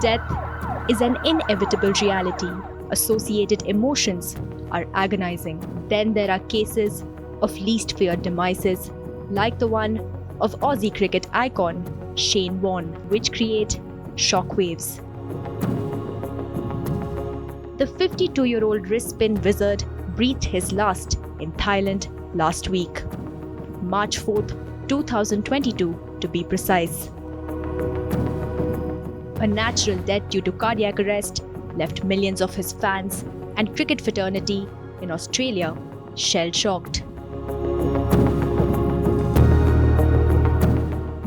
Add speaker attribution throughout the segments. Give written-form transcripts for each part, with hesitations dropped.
Speaker 1: Death is an inevitable reality. Associated emotions are agonizing. Then there are cases of least feared demises, like the one of Aussie cricket icon Shane Warne, which create shockwaves. The 52-year-old wrist spin wizard breathed his last in Thailand last week, March 4th, 2022 to be precise. A natural death due to cardiac arrest left millions of his fans and cricket fraternity in Australia shell-shocked.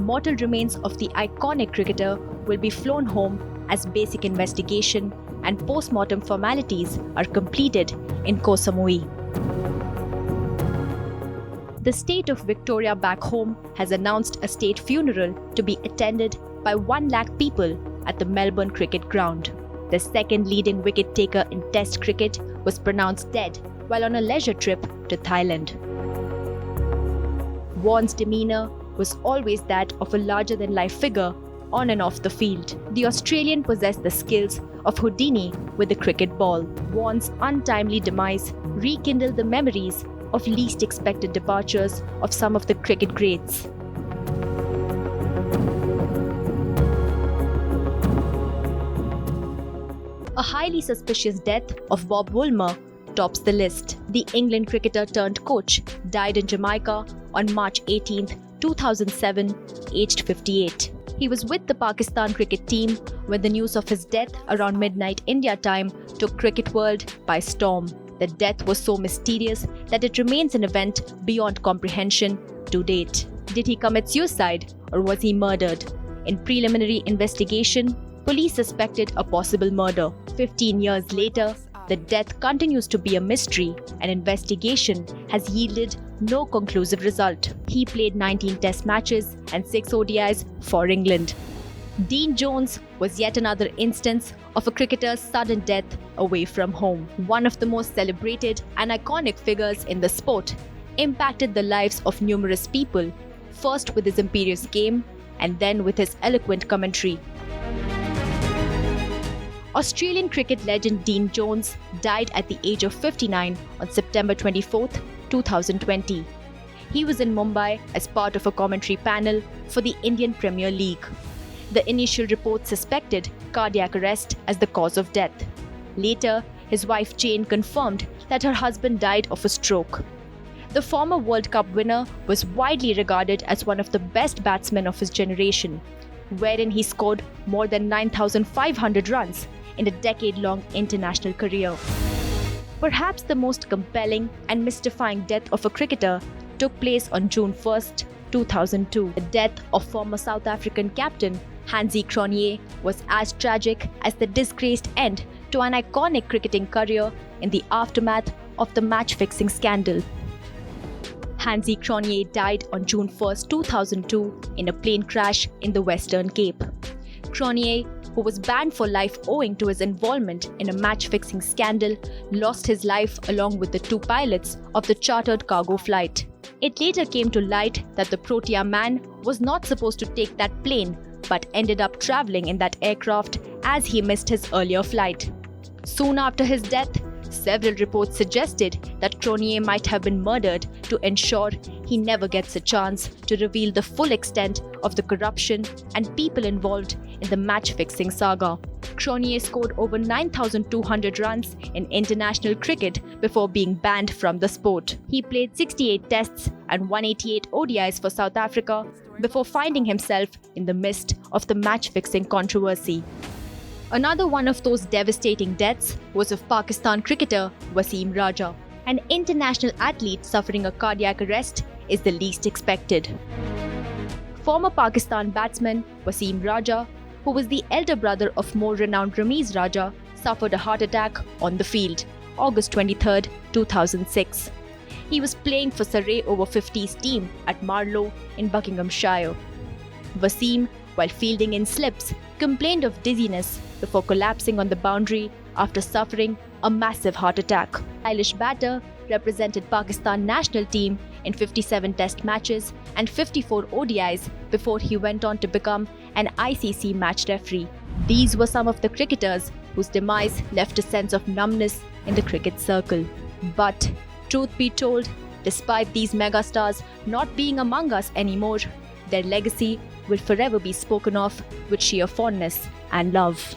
Speaker 1: Mortal remains of the iconic cricketer will be flown home as basic investigation and post-mortem formalities are completed in Koh Samui. The state of Victoria back home has announced a state funeral to be attended by 1 lakh people at the Melbourne Cricket Ground. The second leading wicket-taker in Test cricket was pronounced dead while on a leisure trip to Thailand. Warne's demeanour was always that of a larger-than-life figure on and off the field. The Australian possessed the skills of Houdini with the cricket ball. Warne's untimely demise rekindled the memories of least expected departures of some of the cricket greats. A highly suspicious death of Bob Woolmer tops the list. The England cricketer turned coach died in Jamaica on March 18, 2007, aged 58. He was with the Pakistan cricket team when the news of his death around midnight India time took cricket world by storm. The death was so mysterious that it remains an event beyond comprehension to date. Did he commit suicide or was he murdered? In preliminary investigation, police suspected a possible murder. 15 years later, the death continues to be a mystery and investigation has yielded no conclusive result. He played 19 Test matches and 6 ODIs for England. Dean Jones was yet another instance of a cricketer's sudden death away from home. One of the most celebrated and iconic figures in the sport, impacted the lives of numerous people, first with his imperious game and then with his eloquent commentary. Australian cricket legend Dean Jones died at the age of 59 on September 24, 2020. He was in Mumbai as part of a commentary panel for the Indian Premier League. The initial report suspected cardiac arrest as the cause of death. Later, his wife Jane confirmed that her husband died of a stroke. The former World Cup winner was widely regarded as one of the best batsmen of his generation, wherein he scored more than 9,500 runs in a decade-long international career. Perhaps the most compelling and mystifying death of a cricketer took place on June 1, 2002. The death of former South African captain Hansie Cronje was as tragic as the disgraced end to an iconic cricketing career in the aftermath of the match-fixing scandal. Hansie Cronje died on June 1, 2002 in a plane crash in the Western Cape. Cronje, who was banned for life owing to his involvement in a match-fixing scandal, lost his life along with the 2 pilots of the chartered cargo flight. It later came to light that the Protea man was not supposed to take that plane but ended up traveling in that aircraft as he missed his earlier flight. Soon after his death, several reports suggested that Cronje might have been murdered to ensure he never gets a chance to reveal the full extent of the corruption and people involved in the match-fixing saga. Cronje scored over 9,200 runs in international cricket before being banned from the sport. He played 68 tests and 188 ODIs for South Africa before finding himself in the midst of the match-fixing controversy. Another one of those devastating deaths was of Pakistan cricketer Waseem Raja. An international athlete suffering a cardiac arrest is the least expected. Former Pakistan batsman Waseem Raja, who was the elder brother of more renowned Rameez Raja, suffered a heart attack on the field, August 23, 2006. He was playing for Surrey over 50s team at Marlow in Buckinghamshire. Waseem, while fielding in slips, complained of dizziness before collapsing on the boundary after suffering a massive heart attack. Stylish batter represented Pakistan national team in 57 test matches and 54 ODIs before he went on to become an ICC match referee. These were some of the cricketers whose demise left a sense of numbness in the cricket circle. But, truth be told, despite these megastars not being among us anymore, their legacy will forever be spoken of with sheer fondness and love.